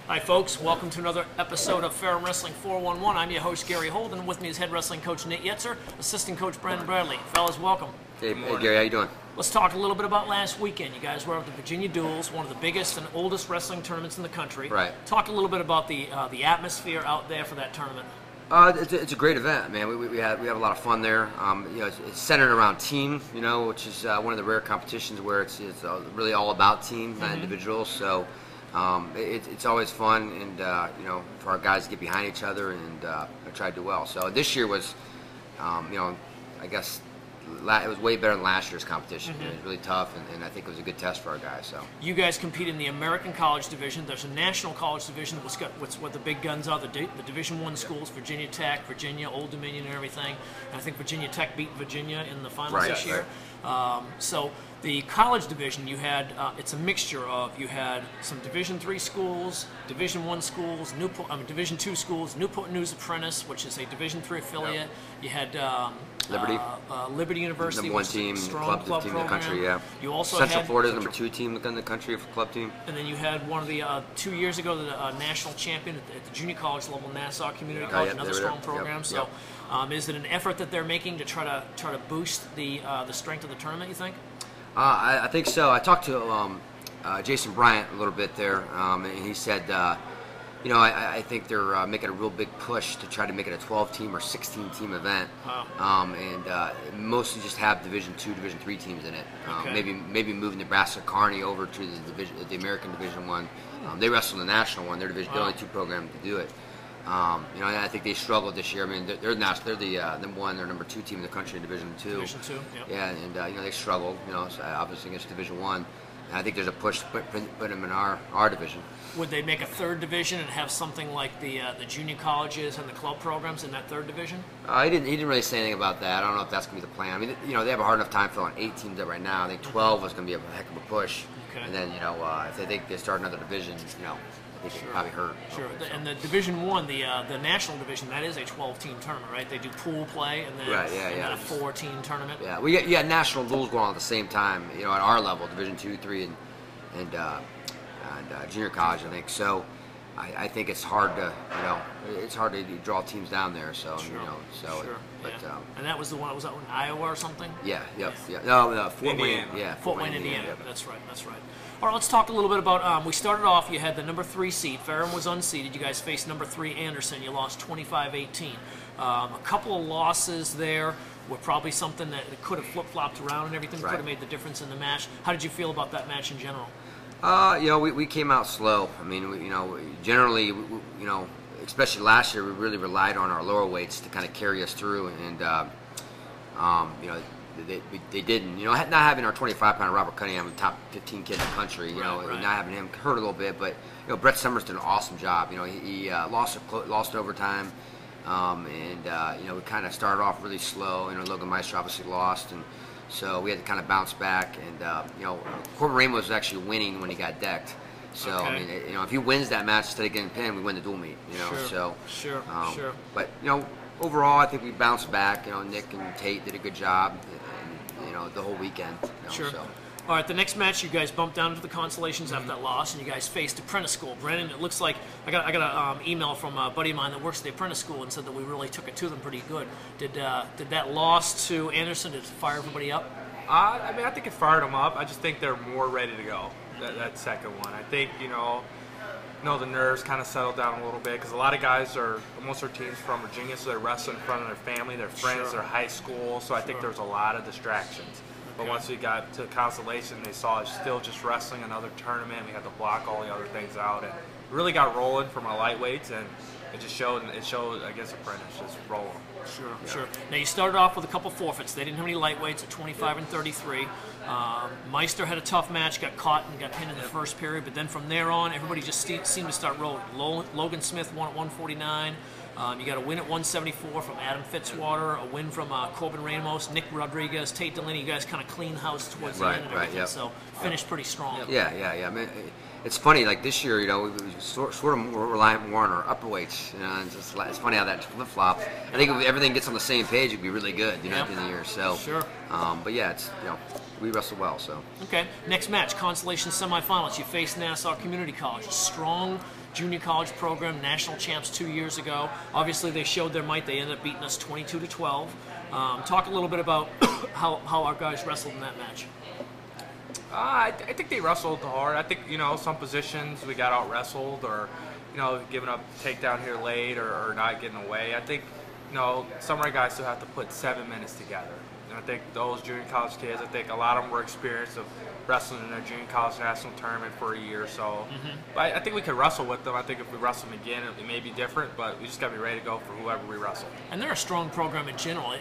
Hi folks, welcome to another episode of Ferrum Wrestling 411. I'm your host Gary Holden. With me is head wrestling coach Nate Yetzer, assistant coach Brandon Bradley. Fellas, welcome. Hey Gary, how you doing? Let's talk a little bit about last weekend. You guys were at the Virginia Duels, one of the biggest and oldest wrestling tournaments in the country. Right. Talk a little bit about the atmosphere out there for that tournament. It's a great event, man. We have a lot of fun there. It's centered around team, which is one of the rare competitions where it's really all about team, not individuals. So it's always fun, and for our guys to get behind each other and try to do well. So this year was, I guess. It was way better than last year's competition. It was really tough, and I think it was a good test for our guys. So you guys compete in the American College Division. There's a National College Division. What's what the big guns are? The Division I schools: Virginia Tech, Virginia, Old Dominion, and everything. And I think Virginia Tech beat Virginia in the finals this year. So the college division, you had it's a mixture of you had some Division III schools, Division I schools, Division II schools, Newport News Apprentice, which is a Division III affiliate. You had Liberty University, number one team, strong club team program. in the country. Yeah. You also Central had Florida's number 2 team in the country for club team. And then you had one of the 2 years ago the national champion at the junior college level, Nassau Community College, another strong program. So, is it an effort that they're making to try to boost the strength of the tournament? You think? I think so. I talked to Jason Bryant a little bit there, and he said, I think they're making a real big push to try to make it a 12-team or 16-team event, and mostly just have Division II, Division III teams in it. Maybe move Nebraska Kearney over to the American Division I. They wrestle the national one. They're the only 2 programs to do it. I think they struggled this year. I mean, they're the number 1, they're number 2 team in the country in Division II. Division II, yeah. And they struggled. Obviously against Division I. And I think there's a push to put them in our division. Would they make a 3rd division and have something like the junior colleges and the club programs in that 3rd division? He didn't really say anything about that. I don't know if that's going to be the plan. I mean, they have a hard enough time filling 8 teams up right now. I think 12 was going to be a heck of a push. Okay. And then if they think they start another division, I think it probably hurt. Sure. And the Division I, the national division, that is a 12-team tournament, right? They do pool play and then, then a 4-team tournament. Yeah, we got national duels going on at the same time. At our level, Division II, III, and junior college, I think. So I think it's hard to draw teams down there. So and that was the one. Was that in Iowa or something? Yeah. No, Fort Wayne. Yeah, Fort Wayne, Indiana. That's right. All right, let's talk a little bit about. We started off. You had the number 3 seed. Ferrum was unseeded. You guys faced number 3 Anderson. You lost 25-18. A couple of losses there were probably something that could have flip-flopped around and everything. Could have made the difference in the match. How did you feel about that match in general? We came out slow. I mean, generally, especially last year, we really relied on our lower weights to kind of carry us through, and they didn't. Not having our 25-pounder Robert Cunningham, the top 15 kid in the country, and not having him hurt a little bit, but Brett Summers did an awesome job. He lost overtime, and we kind of started off really slow. Logan Meister obviously lost, and so we had to kind of bounce back. And Corbin Ramos was actually winning when he got decked. So I mean, if he wins that match instead of getting pinned, we win the dual meet. Sure. But overall, I think we bounced back. Nick and Tate did a good job. The whole weekend. Sure. So. All right, the next match, you guys bumped down to the consolations after that loss, and you guys faced Apprentice School. Brandon, it looks like I got an email from a buddy of mine that works at the Apprentice School and said that we really took it to them pretty good. Did that loss to Anderson fire everybody up? I think it fired them up. I just think they're more ready to go. That second one, I think the nerves kind of settled down a little bit because a lot of guys most of their teams from Virginia, so they're wrestling in front of their family, their friends, their high school. So I think there was a lot of distractions. But once we got to consolation, they saw us still just wrestling another tournament. We had to block all the other things out, and we really got rolling from our lightweights, and it just showed. It showed against Apprentice, just rolling. Sure. Now you started off with a couple forfeits. They didn't have any lightweights at 25 and 33. Meister had a tough match, got caught and got pinned in the first period. But then from there on, everybody just seemed to start rolling. Logan Smith won at 149. You got a win at 174 from Adam Fitzwater, a win from Corbin Ramos, Nick Rodriguez, Tate Delaney. You guys kind of clean house towards the end and everything, so finished pretty strong. Yeah. I mean, it's funny, like this year, we sort of relying more on our upper weights. It's funny how that flip-flops. I think if everything gets on the same page, it'd be really good, at the end of the year. So, but yeah, it's we wrestle well. So okay, next match, consolation semifinals. You face Nassau Community College, strong junior college program, national champs 2 years ago. Obviously, they showed their might. They ended up beating us 22-12. Talk a little bit about how our guys wrestled in that match. I think they wrestled hard. I think, some positions we got out-wrestled or, giving up takedown here late or not getting away. I think, some of our guys still have to put 7 minutes together. And I think those junior college kids, I think a lot of them were experienced of wrestling in their junior college national tournament for a year or so. But I think we could wrestle with them. I think if we wrestle them again, it may be different, but we just got to be ready to go for whoever we wrestle. And they're a strong program in general.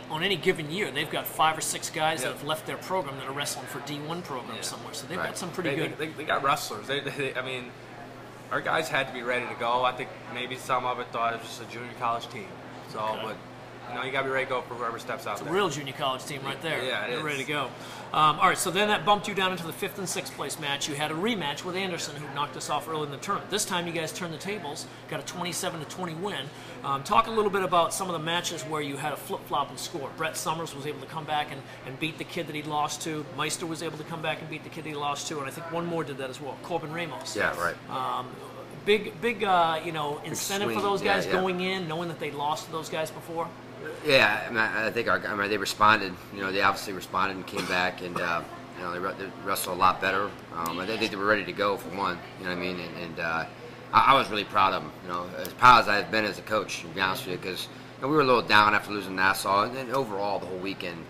On any given year, they've got 5 or 6 guys that have left their program that are wrestling for D1 programs somewhere. So they've got some pretty good. They got wrestlers. I mean, our guys had to be ready to go. I think maybe some of it thought it was just a junior college team. So, but you got to be ready to go for whoever steps out there. It's a real junior college team right there. Yeah, They're ready to go. All right, so then that bumped you down into the 5th and 6th place match. You had a rematch with Anderson, who knocked us off early in the tournament. This time you guys turned the tables, got a 27-20 win. Talk a little bit about some of the matches where you had a flip-flop in score. Brett Summers was able to come back and beat the kid that he lost to. Meister was able to come back and beat the kid he lost to, and I think one more did that as well, Corbin Ramos. Yeah, right. Big incentive for those guys going in, knowing that they lost to those guys before. Yeah, I think they responded. They obviously responded and came back, and they wrestled a lot better. I think they were ready to go for one. You know what I mean? And I was really proud of them. As proud as I've been as a coach, to be honest with you, because we were a little down after losing Nassau, and then overall the whole weekend.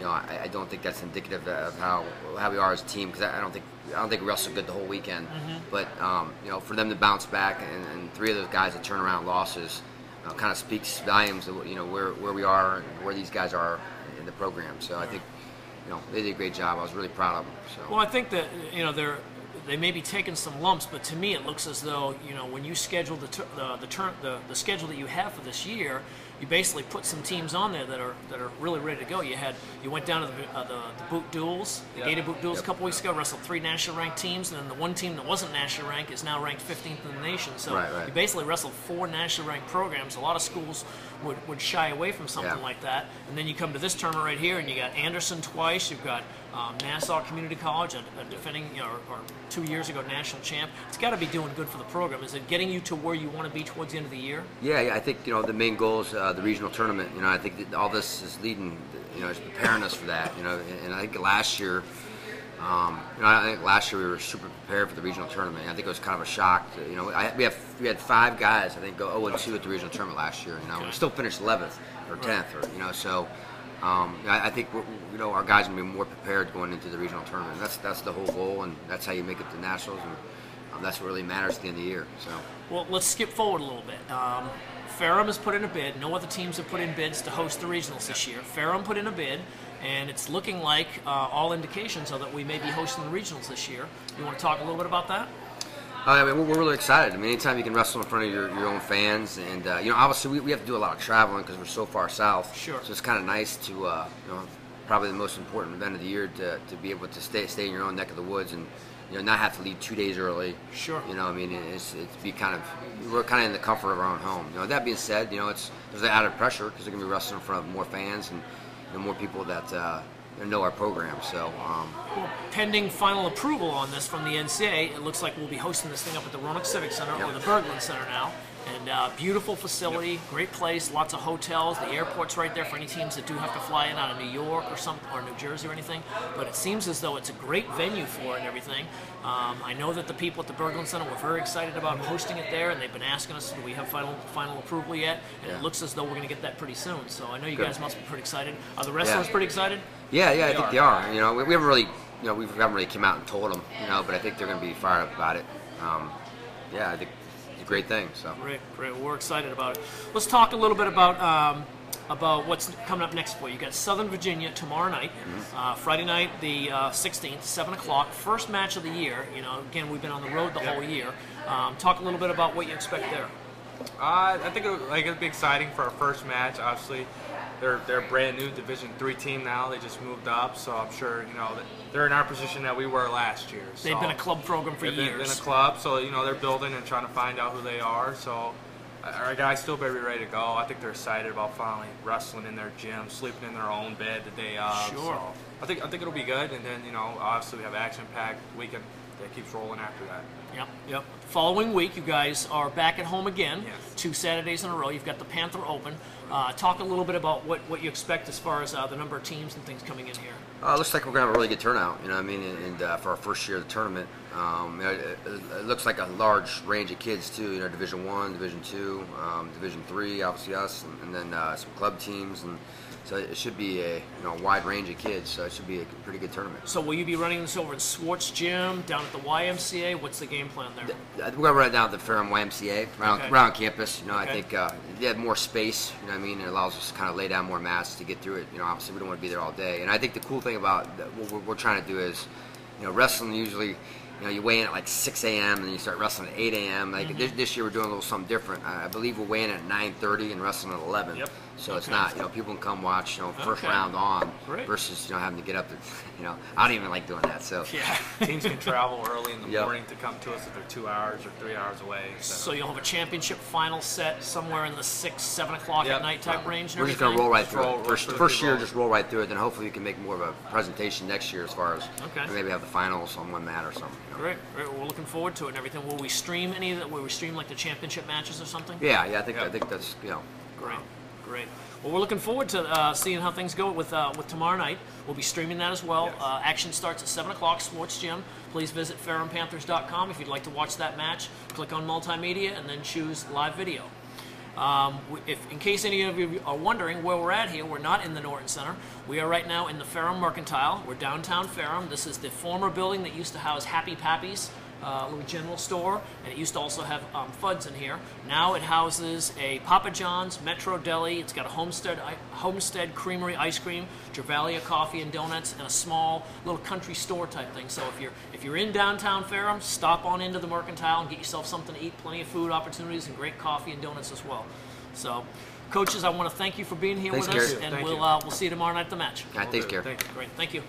I don't think that's indicative of how we are as a team, because I don't think we wrestled good the whole weekend. But for them to bounce back and 3 of those guys to turn around losses kind of speaks volumes of where we are and where these guys are in the program. So I think they did a great job. I was really proud of them. So. Well, I think that they may be taking some lumps, but to me it looks as though when you schedule the schedule that you have for this year, you basically put some teams on there that are really ready to go. You went down to the boot duels, the gated boot duels a couple weeks ago, wrestled 3 national ranked teams, and then the one team that wasn't national ranked is now ranked 15th in the nation. So you basically wrestled 4 national ranked programs. A lot of schools would shy away from something like that, and then you come to this tournament right here, and you got Anderson twice, you've got Nassau Community College, a defending or 2 years ago national champ. It's got to be doing good for the program. Is it getting you to where you want to be towards the end of the year? Yeah, I think the main goal is the regional tournament. I think that all this is leading, is preparing us for that. And I think last year, we were super prepared for the regional tournament. I think it was kind of a shock. We had 5 guys I think go 0-2 at the regional tournament last year. We still finished 11th or 10th, so. I think our guys are going to be more prepared going into the regional tournament. That's the whole goal, and that's how you make it to nationals, and that's what really matters at the end of the year. So. Well, let's skip forward a little bit. Ferrum has put in a bid. No other teams have put in bids to host the regionals this year. Ferrum put in a bid, and it's looking like all indications are that we may be hosting the regionals this year. You want to talk a little bit about that? We're really excited. Anytime you can wrestle in front of your own fans, and obviously we have to do a lot of traveling because we're so far south. Sure. So it's kind of nice to, probably the most important event of the year to be able to stay in your own neck of the woods and not have to leave 2 days early. Sure. It's be we're kind of in the comfort of our own home. That being said, there's an added pressure because they're going to be wrestling in front of more fans and more people that. Know our program. So, well, pending final approval on this from the NCAA, it looks like we'll be hosting this thing up at the Roanoke Civic Center or the Berglund Center now. And beautiful facility, great place, lots of hotels. The airport's right there for any teams that do have to fly in out of New York or New Jersey or anything. But it seems as though it's a great venue for it and everything. I know that the people at the Berglund Center were very excited about hosting it there, and they've been asking us, do we have final approval yet? And it looks as though we're going to get that pretty soon. So I know you guys must be pretty excited. Are the wrestlers pretty excited? Yeah, I think they are. We haven't really, we haven't really come out and told them, but I think they're going to be fired up about it. I think it's a great thing. So great. Well, we're excited about it. Let's talk a little bit about what's coming up next for you. You got Southern Virginia tomorrow night, Friday night the 16th, 7 o'clock. First match of the year. Again, we've been on the road the whole year. Talk a little bit about what you expect there. I think it'll be exciting for our first match. Obviously, they're a brand new Division III team now. They just moved up, so I'm sure that they're in our position that we were last year. So they've been a club program for years. They've been a club, so they're building and trying to find out who they are. So our guys still better be ready to go. I think they're excited about finally wrestling in their gym, sleeping in their own bed the day of. Sure. I think it'll be good, and then obviously we have action-packed weekend that keeps rolling after that. Yep. Following week, you guys are back at home again. Yes. 2 Saturdays in a row. You've got the Panther Open. Talk a little bit about what you expect as far as the number of teams and things coming in here. It looks like we're going to have a really good turnout, and for our first year of the tournament. It looks like a large range of kids, too, Division I, Division II, Division III, obviously us, and then some club teams, and so it should be a wide range of kids, so it should be a pretty good tournament. So will you be running this over at Swartz Gym, down at the YMCA? What's the game plan there? We're going to run it down at the Ferrum YMCA, around campus. I think they have more space, it allows us to kind of lay down more mats to get through it. Obviously we don't want to be there all day. And I think the cool thing about what we're trying to do is, wrestling usually, you weigh in at like 6 a.m. and you start wrestling at 8 a.m. Like this year we're doing a little something different. I believe we're weighing at 9:30 and wrestling at 11. Yep. So it's not, people can come watch, first round on versus, having to get up. I don't even like doing that. So Teams can travel early in the morning to come to us if they're 2 hours or 3 hours away. So you'll have a championship final set somewhere in the 6, 7 o'clock at night type range. And we're just going to roll right through it. First year, just roll right through it. Then hopefully we can make more of a presentation next year as far as maybe have the finals on one mat or something. Great. We're looking forward to it and everything. Will we stream any of that? Will we stream like the championship matches or something? Yeah. I think that's Great. Well, we're looking forward to seeing how things go with tomorrow night. We'll be streaming that as well. Yes. Action starts at 7 o'clock, Sports Gym. Please visit ferrumpanthers.com if you'd like to watch that match. Click on multimedia and then choose live video. In case any of you are wondering where we're at here, we're not in the Norton Center. We are right now in the Ferrum Mercantile. We're downtown Ferrum. This is the former building that used to house Happy Pappy's, little general store, and it used to also have Fuds in here. Now it houses a Papa John's, Metro Deli. It's got a Homestead Creamery ice cream, Travalia coffee and donuts, and a small little country store type thing. So if you're in downtown Ferrum, stop on into the Mercantile and get yourself something to eat. Plenty of food opportunities and great coffee and donuts as well. So, coaches, I want to thank you for being here with us, and we'll see you tomorrow night at the match. All right, thanks, Gary. Thank you. Great, thank you.